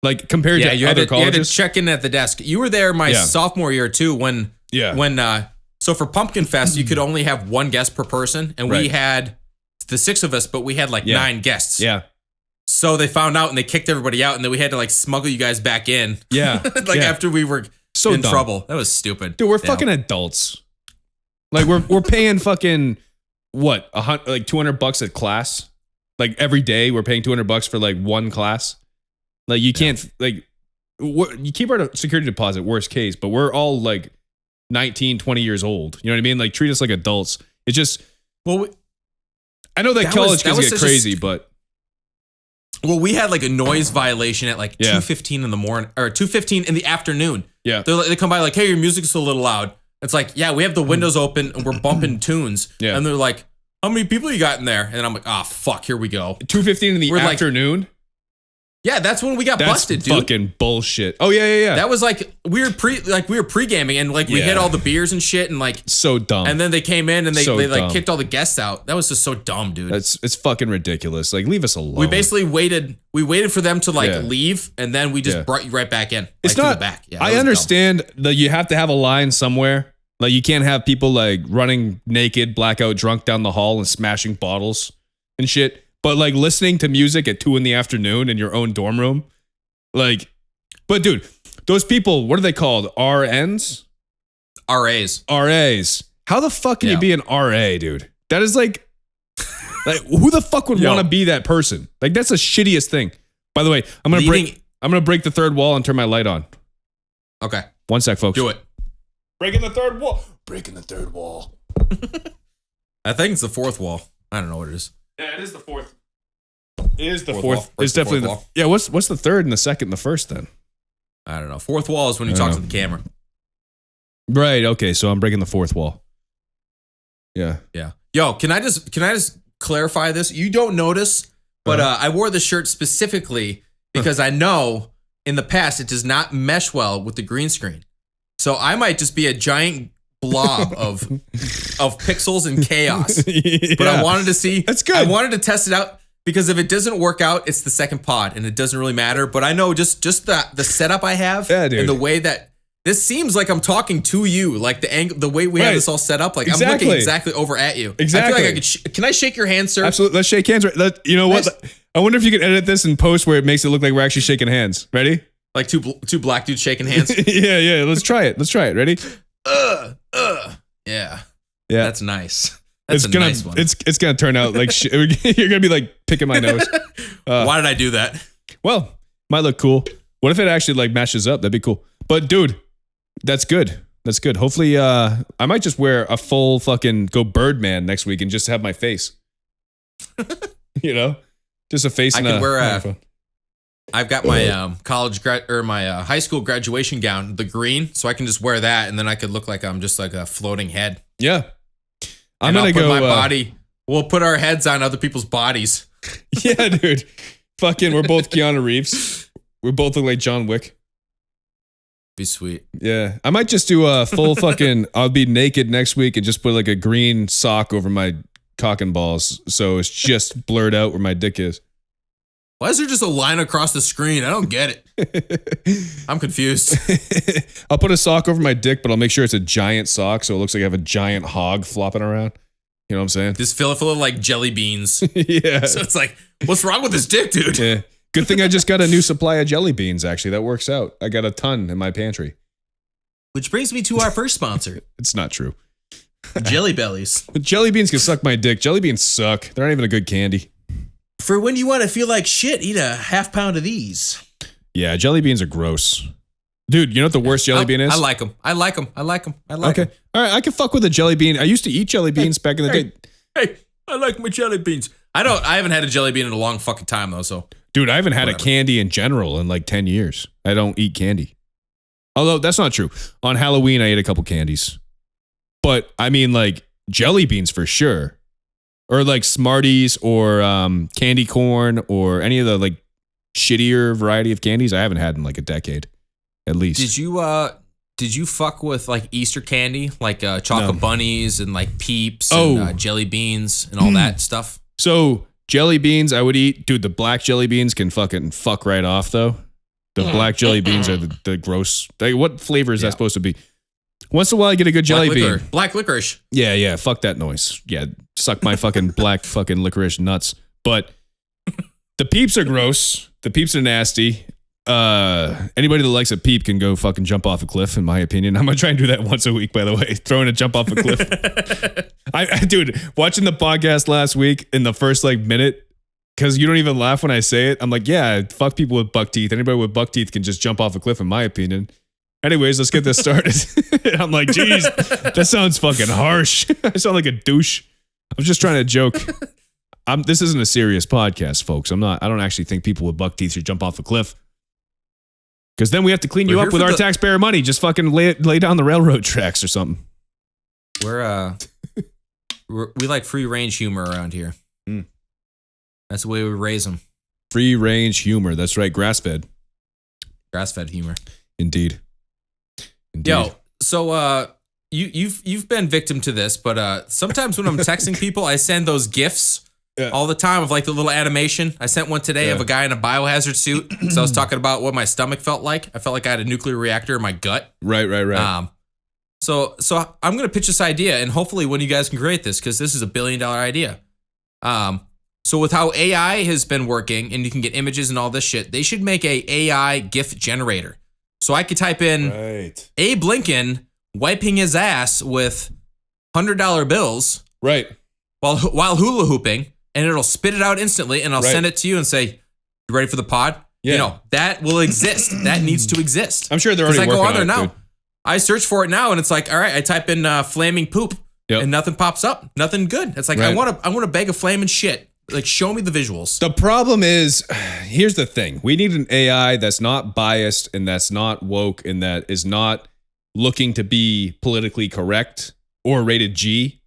Like compared to other colleges. You had to check in at the desk. You were there my sophomore year too when so for Pumpkin Fest you could only have 1 guest per person, and we had the 6 of us, but we had like 9 guests. Yeah. So they found out and they kicked everybody out, and then we had to like smuggle you guys back in. Yeah. After we were so in dumb. trouble. That was stupid. Dude, we're fucking adults. Like we're paying fucking what? Like $200 a class? Like every day we're paying $200 for like 1 class. Like you can't you keep our security deposit worst case, but we're all like 19, 20 years old. You know what I mean? Like treat us like adults. It's just I know that That college was- that kids was get such a crazy, but Well, we had like a noise violation at like Yeah. 2:15 in the morning or 2:15 in the afternoon. yeah. They come by like, hey, your music's a little loud. It's like, yeah, we have the windows open and we're bumping tunes. Yeah. And they're like, how many people you got in there? And I'm like, oh, fuck, here we go. 2:15 in the We're like- afternoon? Yeah, that's when we got That's busted, dude. fucking bullshit. Oh, yeah. That was like we were pre-gaming and like we Yeah. hit all the beers and shit and like so dumb. and then they came in and they So like dumb. kicked all the guests out. That was just so dumb, dude. It's fucking ridiculous. Like, leave us alone. We basically waited for them to like Yeah. leave and then we just Yeah. brought you right back in. It's like, to not. the back. Yeah, that I was dumb. understand that you have to have a line somewhere. Like, you can't have people like running naked, blackout drunk down the hall and smashing bottles and shit. But like listening to music at 2 PM in your own dorm room, like. But dude, those people, what are they called? RNs? RAs. RAs. How the fuck can you Yeah. be an RA, dude? That is like who the fuck would Yo. want to be that person? Like, that's the shittiest thing. By the way, I'm gonna break the third wall and turn my light on. Okay, 1 sec, folks. do it. Breaking the third wall. Breaking the third wall. I think it's the fourth wall. I don't know what it is. Yeah, it is the fourth. It is the Fourth fourth. wall. It's definitely Fourth the. wall. Yeah, what's the third and the second and the first then? I don't know. Fourth wall is when you I talk don't to know. the camera. Right. Okay. So I'm breaking the fourth wall. Yeah. Yeah. Yo, can I just clarify this? You don't notice, but I wore the shirt specifically because I know in the past it does not mesh well with the green screen. So I might just be a giant blob of pixels and chaos. But I wanted to see. That's good. I wanted to test it out because if it doesn't work out, it's the second pod and it doesn't really matter. But I know just the setup I have Yeah, dude. and the way that this seems like I'm talking to you, like the angle, the way we have Right. this all set up, like I'm Exactly. looking exactly over at you. I Exactly. feel like I could. Can I shake your hand, sir? Absolutely. Let's shake hands. You know what? Nice. I wonder if you can edit this and post where it makes it look like we're actually shaking hands. Ready? Like two black dudes shaking hands. yeah. Let's try it. Ready? Yeah, Yeah. that's nice. That's It's a gonna. nice one. It's gonna turn out like shit. You're gonna be like picking my nose. Why did I do that? Well, might look cool. What if it actually like matches up? That'd be cool. But dude, that's good. That's good. Hopefully, I might just wear a full fucking go Birdman next week and just have my face. You know, just a face. I and could a wear a- microphone. I've got my my high school graduation gown, the green, so I can just wear that, and then I could look like I'm just like a floating head. Yeah, I'm And I'll gonna put go. my body. We'll put our heads on other people's bodies. Yeah, dude. Fucking, we're both Keanu Reeves. We both look like John Wick. Be sweet. Yeah, I might just do a full fucking. I'll be naked next week and just put like a green sock over my cock and balls, so it's just blurred out where my dick is. Why is there just a line across the screen? I don't get it. I'm confused. I'll put a sock over my dick, but I'll make sure it's a giant sock, so it looks like I have a giant hog flopping around. You know what I'm saying? Just fill it full of like jelly beans. Yeah. So it's like, what's wrong with this dick, dude? Yeah. Good thing I just got a new supply of jelly beans. Actually, that works out. I got a ton in my pantry. Which brings me to our first sponsor, It's not true. Jelly Bellies. But jelly beans can suck my dick. Jelly beans suck. They're not even a good candy. For when you want to feel like shit, eat a half pound of these. Yeah, jelly beans are gross. Dude, you know what the worst jelly bean is? I like them. Okay. All right, I can fuck with a jelly bean. I used to eat jelly beans back in the day. Hey, I like my jelly beans. I haven't had a jelly bean in a long fucking time though, so. Dude, I haven't had Whatever. a candy in general in like 10 years. I don't eat candy. Although that's not true. On Halloween, I ate a couple candies. But I mean, like jelly beans for sure. Or like Smarties or candy corn or any of the like shittier variety of candies I haven't had in like a decade at least. Did you fuck with like Easter candy, like chocolate No. bunnies and like Peeps Oh. and jelly beans and all that stuff? So jelly beans I would eat. Dude, the black jelly beans can fucking fuck right off though. The black jelly beans are the gross. What flavor is Yeah. that supposed to be? Once in a while I get a good jelly bean. Black licorice. Yeah, fuck that noise. Yeah, suck my fucking black fucking licorice nuts. But the Peeps are gross. The Peeps are nasty. Anybody that likes a Peep can go fucking jump off a cliff, in my opinion. I'm gonna try and do that once a week, by the way. Throwing a jump off a cliff. Dude, watching the podcast last week in the first like minute, because you don't even laugh when I say it. I'm like, yeah, fuck people with buck teeth. Anybody with buck teeth can just jump off a cliff, in my opinion. Anyways, let's get this started. I'm like, geez, that sounds fucking harsh. I sound like a douche. I'm just trying to joke. This isn't a serious podcast, folks. I don't actually think people with buck teeth should jump off a cliff. Because then we have to clean you We're up here with for our the- taxpayer money. Just fucking lay down the railroad tracks or something. We like free range humor around here. Mm. That's the way we raise them. Free range humor. That's right. Grass fed. Grass fed humor. Indeed. Yo, so you've been victim to this, but sometimes when I'm texting people, I send those GIFs all the time of like the little animation. I sent one today of a guy in a biohazard suit. So I was talking about what my stomach felt like. I felt like I had a nuclear reactor in my gut. Right. So I'm gonna pitch this idea, and hopefully one of you guys can create this because this is $1 billion idea. So with how AI has been working, and you can get images and all this shit, they should make a AI GIF generator. So I could type in Abe Lincoln wiping his ass with $100 bills, Right. while hula hooping, and it'll spit it out instantly, and I'll Right. send it to you and say, "You ready for the pod?" Yeah. You know that will exist. That needs to exist. I'm sure they're 'Cause already I go working on there on it, now. dude. I search for it now, and it's like, all right, I type in flaming poop, and nothing pops up. Nothing good. It's like Right. I want a bag of flaming shit. Like, show me the visuals. The problem is, here's the thing. We need an AI that's not biased and that's not woke and that is not looking to be politically correct or rated G.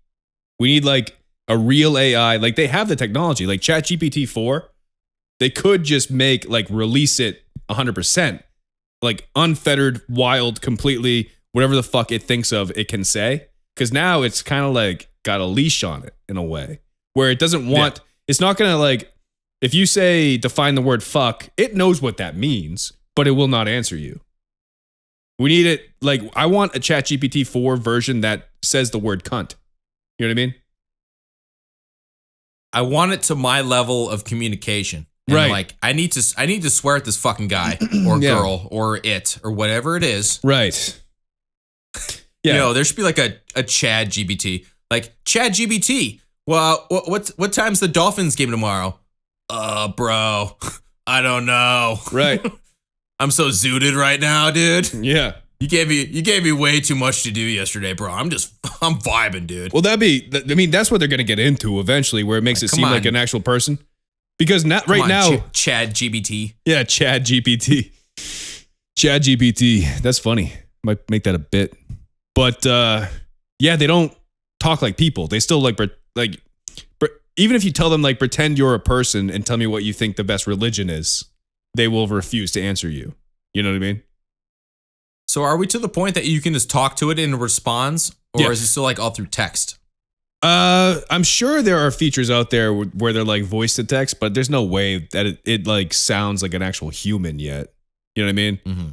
We need like a real AI. Like they have the technology, like ChatGPT 4. They could just release it 100%. Like unfettered, wild, completely, whatever the fuck it thinks of, it can say. Because now it's kind of like got a leash on it in a way where it doesn't want, it's not going to like, if you say define the word fuck, it knows what that means, but it will not answer you. We need it, like, I want a ChatGPT 4 version that says the word cunt. You know what I mean? I want it to my level of communication. And Right. like I need to swear at this fucking guy or girl or it or whatever it is. Right. Yeah. You know, there should be like a Chad GBT. Like, Chad GBT. Well, what time's the Dolphins game tomorrow? Bro. I don't know. Right. I'm so zooted right now, dude. Yeah. You gave me way too much to do yesterday, bro. I'm vibing, dude. Well, that's what they're going to get into eventually, where it makes it come seem on. like an actual person. Because not Come right on, now. Chad GBT. Yeah, Chad GPT. Chad GPT. That's funny. Might make that a bit. But yeah, they don't talk like people. They still even if you tell them like pretend you're a person and tell me what you think the best religion is, they will refuse to answer you. You know what I mean? So are we to the point that you can just talk to it and it responds, or Yeah. is it still like all through text? I'm sure there are features out there where they're like voice to text, but there's no way that it like sounds like an actual human yet. You know what I mean? Mm-hmm.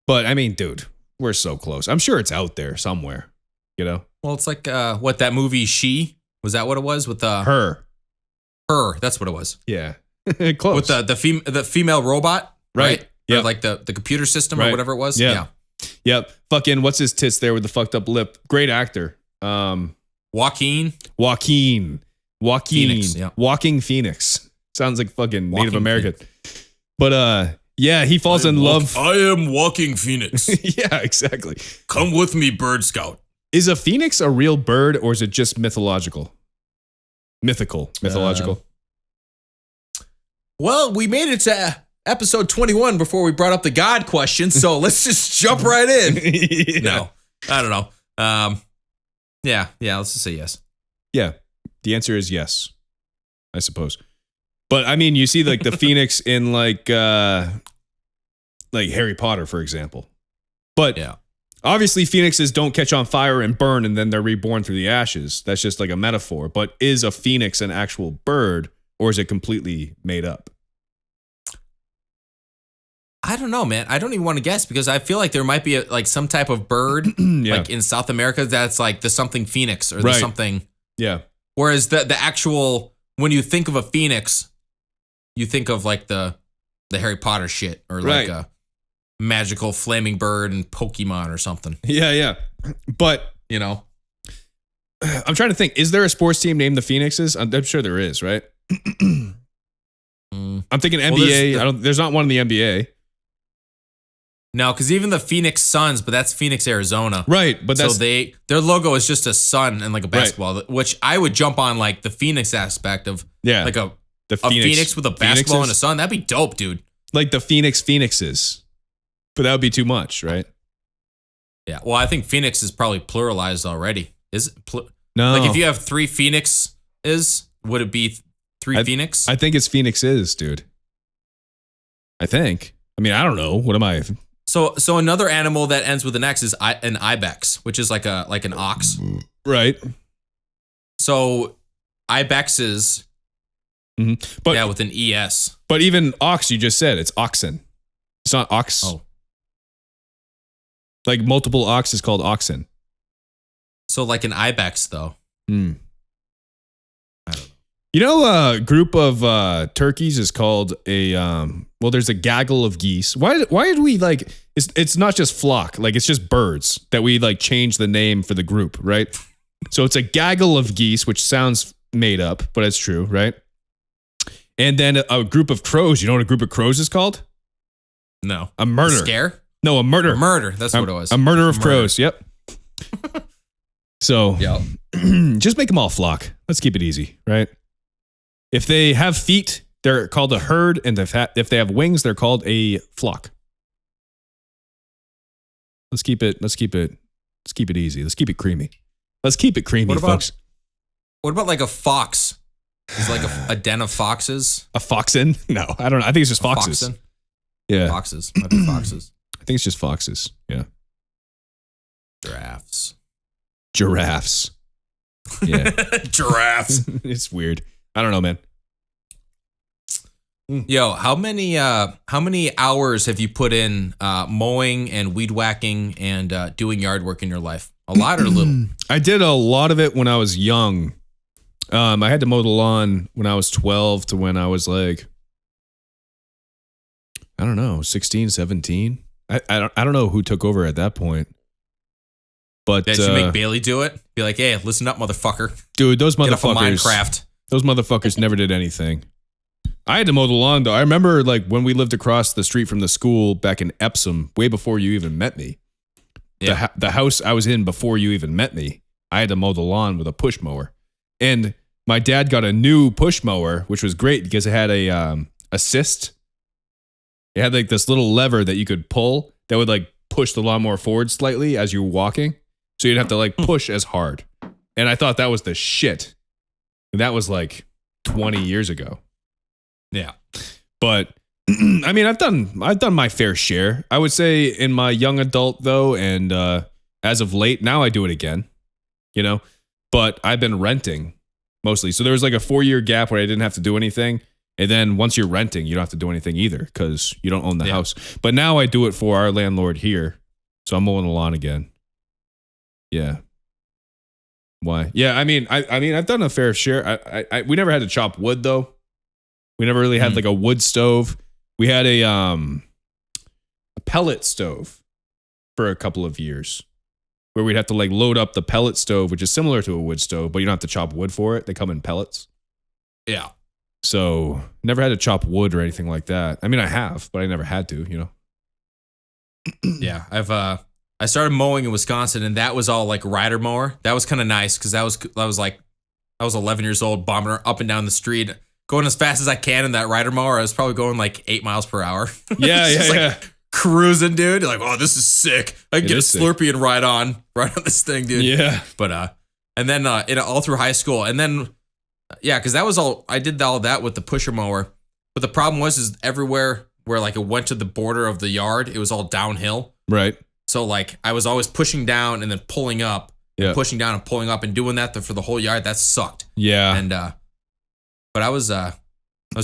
But I mean, dude, we're so close. I'm sure it's out there somewhere. You know? Well, it's like what that movie She, was that what it was with Her. That's what it was. Yeah. Close. With the female robot, right? Yeah. Or like the computer system Right. or whatever it was. Yeah. Yep. Fucking what's his tits there with the fucked up lip? Great actor. Joaquin. Phoenix, yeah. Walking Phoenix. Sounds like fucking Native Walking American. But yeah, he falls in love. I am Walking Phoenix. Yeah, exactly. Come with me, Bird Scout. Is a phoenix a real bird or is it just mythological? Mythological. Well, we made it to episode 21 before we brought up the God question, so let's just jump right in. Yeah. No, I don't know. Yeah, let's just say yes. Yeah. The answer is yes, I suppose. But I mean, you see like the phoenix in like Harry Potter, for example. But Yeah. obviously phoenixes don't catch on fire and burn and then they're reborn through the ashes. That's just like a metaphor. But is a phoenix an actual bird or is it completely made up? I don't know, man. I don't even want to guess because I feel like there might be like some type of bird Yeah. like in South America that's like the something phoenix or the Right. something. Yeah. Whereas the actual, when you think of a phoenix, you think of like the Harry Potter shit or like Right. a magical flaming bird and Pokemon or something, Yeah. Yeah. But you know? I'm trying to think, is there a sports team named the Phoenixes? I'm sure there is, right? Mm. I'm thinking Well, NBA. there's There's not one in the NBA. No, because even the Phoenix Suns, but that's Phoenix, Arizona. Right, but that's their logo is just a sun and like a basketball, which I would jump on like the Phoenix aspect of like a Phoenix with a basketball and a sun. That'd be dope, dude. Like the Phoenixes. But that would be too much, right? Yeah. Well, I think Phoenix is probably pluralized already. Is it? No. Like if you have 3 Phoenixes, would it be 3 Phoenix? I think it's Phoenixes, dude. I think. I mean, I don't know. What am I? So another animal that ends with an X is an ibex, which is like an ox. Right. So ibexes, but with an ES. But even ox, you just said it's oxen. It's not ox. Oh. Like multiple ox is called oxen. So like an ibex though. I don't know. You know, a group of turkeys is called a there's a gaggle of geese. Why did we like it's not just flock, like it's just birds that we like change the name for the group, right? So it's a gaggle of geese, which sounds made up, but it's true, right? And then a group of crows. You know what a group of crows is called? No. A murder. A scare? No, a murder. A murder. That's what it was. A murder of crows. Yep. So just make them all flock. Let's keep it easy, right? If they have feet, they're called a herd, and if they have wings, they're called a flock. Let's keep it easy. Let's keep it creamy. Let's keep it creamy, folks. What about like a fox? Is like a den of foxes? A foxen? No, I don't know. I think it's just foxes. Foxen? Yeah. Foxes. Might be foxes. I think it's just foxes. Yeah. Giraffes. Yeah. Giraffes. It's weird. I don't know, man. Yo, how many hours have you put in mowing and weed whacking and doing yard work in your life? A lot or a little? I did a lot of it when I was young. I had to mow the lawn when I was 12 to when I was like, I don't know, 16, 17. I don't know who took over at that point. But did you make Bailey do it? Be like, hey, listen up, motherfucker. Dude, those Get off of motherfuckers. Minecraft. Those motherfuckers never did anything. I had to mow the lawn though. I remember like when we lived across the street from the school back in Epsom, way before you even met me. Yeah. The house I was in before you even met me, I had to mow the lawn with a push mower. And my dad got a new push mower, which was great because it had a assist. It had like this little lever that you could pull that would like push the lawnmower forward slightly as you were walking. So you'd have to like push as hard. And I thought that was the shit. And that was like 20 years ago. Yeah. But I mean, I've done my fair share. I would say in my young adult though, and as of late, now I do it again, you know, but I've been renting mostly. So there was like a 4-year gap where I didn't have to do anything. And then once you're renting, you don't have to do anything either because you don't own the house. But now I do it for our landlord here. So I'm mowing the lawn again. Yeah. Why? Yeah, I mean, I've done a fair share. We never had to chop wood though. We never really had like a wood stove. We had a pellet stove for a couple of years where we'd have to like load up the pellet stove, which is similar to a wood stove, but you don't have to chop wood for it. They come in pellets. Yeah. So never had to chop wood or anything like that. I mean, I have, but I never had to, you know? Yeah. I started mowing in Wisconsin and that was all like rider mower. That was kind of nice because I was 11 years old, bombing up and down the street, going as fast as I can in that rider mower. I was probably going like 8 miles per hour. Yeah, yeah. Cruising, dude. You're like, oh, this is sick. I can get a Slurpee and ride on this thing, dude. Yeah. But and then all through high school, and then because that was all I did all that with the pusher mower. But the problem is everywhere where like it went to the border of the yard, it was all downhill. Right. So like I was always pushing down and then pulling up, and pushing down and pulling up, and doing that for the whole yard. That sucked. Yeah. And but I was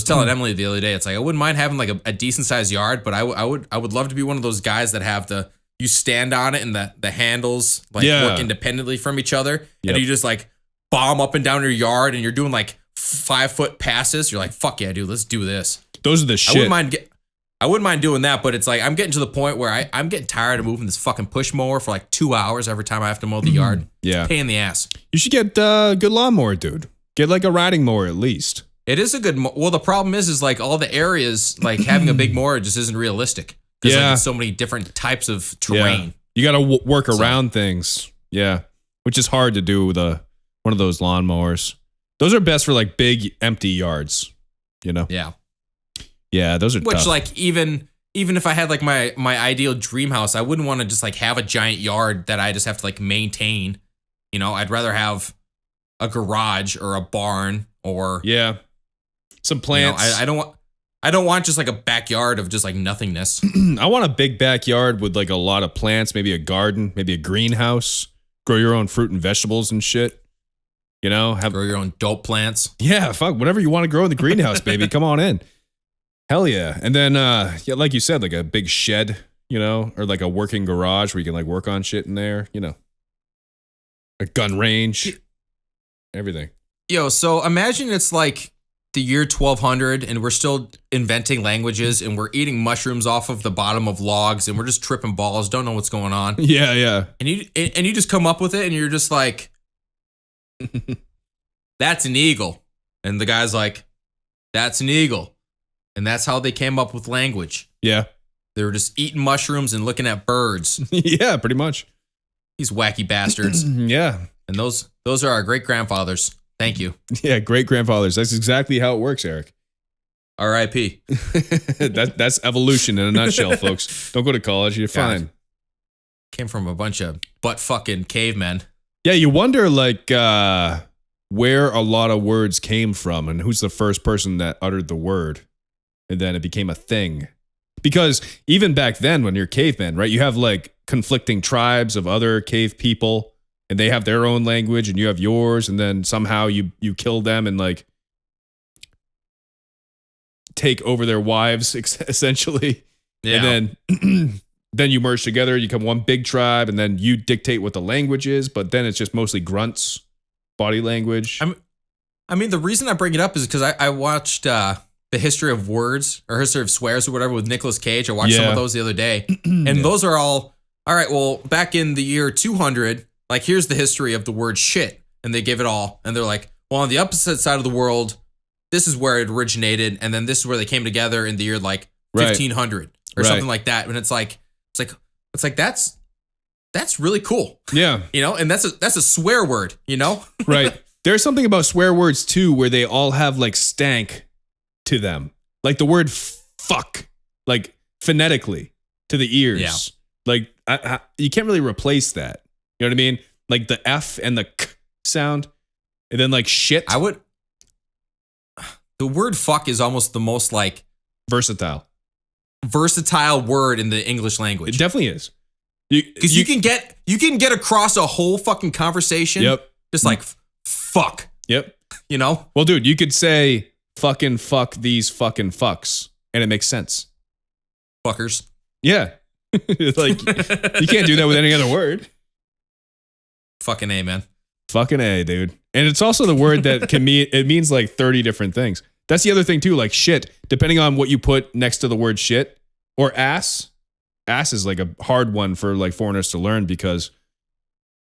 telling Emily the other day, it's like I wouldn't mind having like a decent sized yard, but I would love to be one of those guys that have you stand on it and the handles like work independently from each other, and you just like bomb up and down your yard, and you're doing like 5-foot passes. You're like, fuck yeah, dude, let's do this. Those are the shit. I wouldn't mind doing that, but it's like I'm getting to the point where I'm getting tired of moving this fucking push mower for like 2 hours every time I have to mow the yard. Yeah. It's a pain in the ass. You should get a good lawnmower, dude. Get like a riding mower at least. It is a good well, the problem is like all the areas, like having a big mower just isn't realistic. Because Yeah. like, it's so many different types of terrain. You got to work around things. Yeah. Which is hard to do with one of those lawnmowers. Those are best for like big empty yards, you know? Yeah. Yeah, those are Which tough. like even if I had like my ideal dream house, I wouldn't want to just like have a giant yard that I just have to like maintain. You know, I'd rather have a garage or a barn or Yeah. Some you know, plants. I don't want just like a backyard of just like nothingness. I want a big backyard with like a lot of plants, maybe a garden, maybe a greenhouse. Grow your own fruit and vegetables and shit. You know, Grow your own dope plants. Yeah, fuck, whatever you want to grow in the greenhouse, baby. Come on in. Hell yeah. And then, yeah, like you said, like a big shed, you know, or like a working garage where you can like work on shit in there, you know, a gun range, everything. Yo, so imagine it's like the year 1200 and we're still inventing languages and we're eating mushrooms off of the bottom of logs and we're just tripping balls, don't know what's going on. Yeah, yeah. And you just come up with it and you're just like, that's an eagle. And the guy's like, that's an eagle. And that's how they came up with language. Yeah. They were just eating mushrooms and looking at birds. Yeah, pretty much. These wacky bastards. Yeah. And those are our great grandfathers. Thank you. Yeah, great grandfathers. That's exactly how it works, Eric. R.I.P. That's evolution in a nutshell, folks. Don't go to college. You're God. fine. Came from a bunch of butt fucking cavemen. Yeah, you wonder like where a lot of words came from and who's the first person that uttered the word, and then it became a thing. Because even back then, when you're cavemen, right, you have like conflicting tribes of other cave people, and they have their own language, and you have yours, and then somehow you kill them and like take over their wives, essentially. Yeah. And then then you merge together, you become one big tribe, and then you dictate what the language is, but then it's just mostly grunts, body language. I mean, the reason I bring it up is because I watched the history of words or history of swears or whatever with Nicolas Cage. I watched some Yeah. of those the other day. And those are all right, well, back in the year 200, like here's the history of the word shit. And they give it all. And they're like, well, on the opposite side of the world, this is where it originated. And then this is where they came together in the year like 1500 or Right. something like that. And it's like that's really cool. Yeah. You know, and that's a swear word, you know? Right. There's something about swear words too, where they all have like stank to them. Like the word fuck, like phonetically to the ears. Yeah. Like you can't really replace that. You know what I mean? Like the F and the K sound. And then like shit. The word fuck is almost the most like Versatile. word in the English It language. definitely is. Because you can get across a whole fucking conversation. Yep. Just like fuck, Yep. you know? Well, dude, you could say fucking fuck these fucking fucks, and it makes sense. Fuckers. Yeah. Like, you can't do that with any other word. Fucking A, man. Fucking A, dude. And it's also the word that can mean, it means like 30 different things. That's the other thing too, like shit, depending on what you put next to the word shit or ass. Ass is like a hard one for like foreigners to learn because,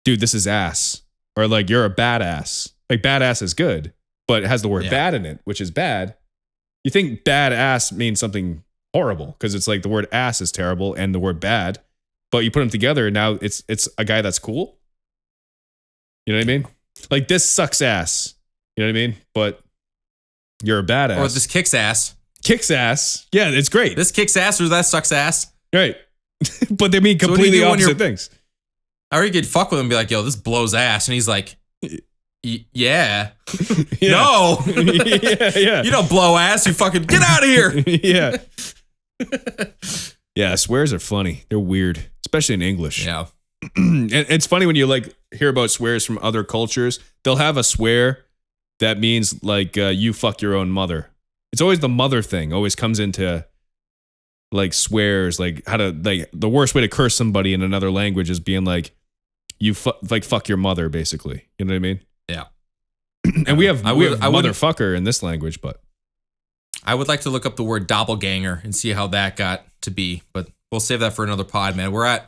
dude, this is ass. Or like, you're a badass. Like badass is good, but it has the word Yeah. bad in it, which is bad. You think badass means something horrible because it's like the word ass is terrible and the word bad, but you put them together and now it's a guy that's cool. You know what I mean? Like this sucks ass. You know what I mean? But you're a badass. Or this kicks ass. Kicks ass. Yeah, it's great. This kicks ass or that sucks ass. Right. But they mean So what do you completely do when opposite things. Or you could fuck with him and be like, yo, this blows ass. And he's like, yeah. Yeah. No. Yeah. You don't blow ass. You fucking get out of here. Yeah. Yeah, swears are funny. They're weird, especially in English. Yeah. And it's funny when you like hear about swears from other cultures. They'll have a swear that means like you fuck your own mother. It's always the mother thing. Always comes into like swears, like how to like the worst way to curse somebody in another language is being like you fuck your mother, basically. You know what I mean? Yeah. And we have wouldn't- motherfucker in this language, but I would like to look up the word doppelganger and see how that got to be, but we'll save that for another pod, man. We're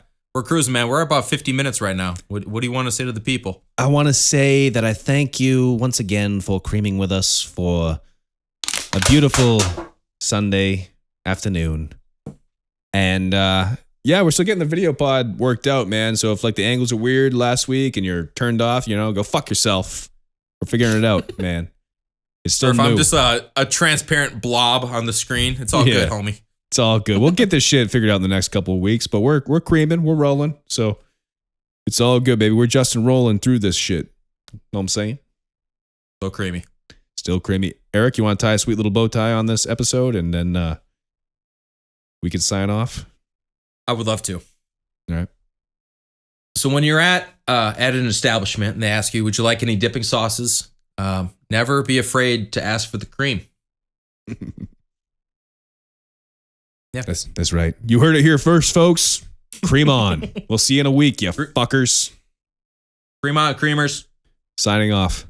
cruising, man. We're at about 50 minutes right now. What do you want to say to the people? I want to say that I thank you once again for creaming with us for a beautiful Sunday afternoon. And yeah, we're still getting the video pod worked out, man. So if like the angles are weird last week and you're turned off, go fuck yourself. We're figuring it out, man. It's still Or if new. I'm just a transparent blob on the screen, it's all good, homie. It's all good. We'll get this shit figured out in the next couple of weeks, but we're creaming, we're rolling. So it's all good, baby. We're just rolling through this shit. Know what I'm saying? So creamy. Still creamy. Eric, you want to tie a sweet little bow tie on this episode and then we can sign off? I would love to. All right. So when you're at an establishment and they ask you, would you like any dipping sauces? Never be afraid to ask for the cream. Yeah. That's right. You heard it here first, folks. Cream on. We'll see you in a week, you fuckers. Cream on, creamers. Signing off.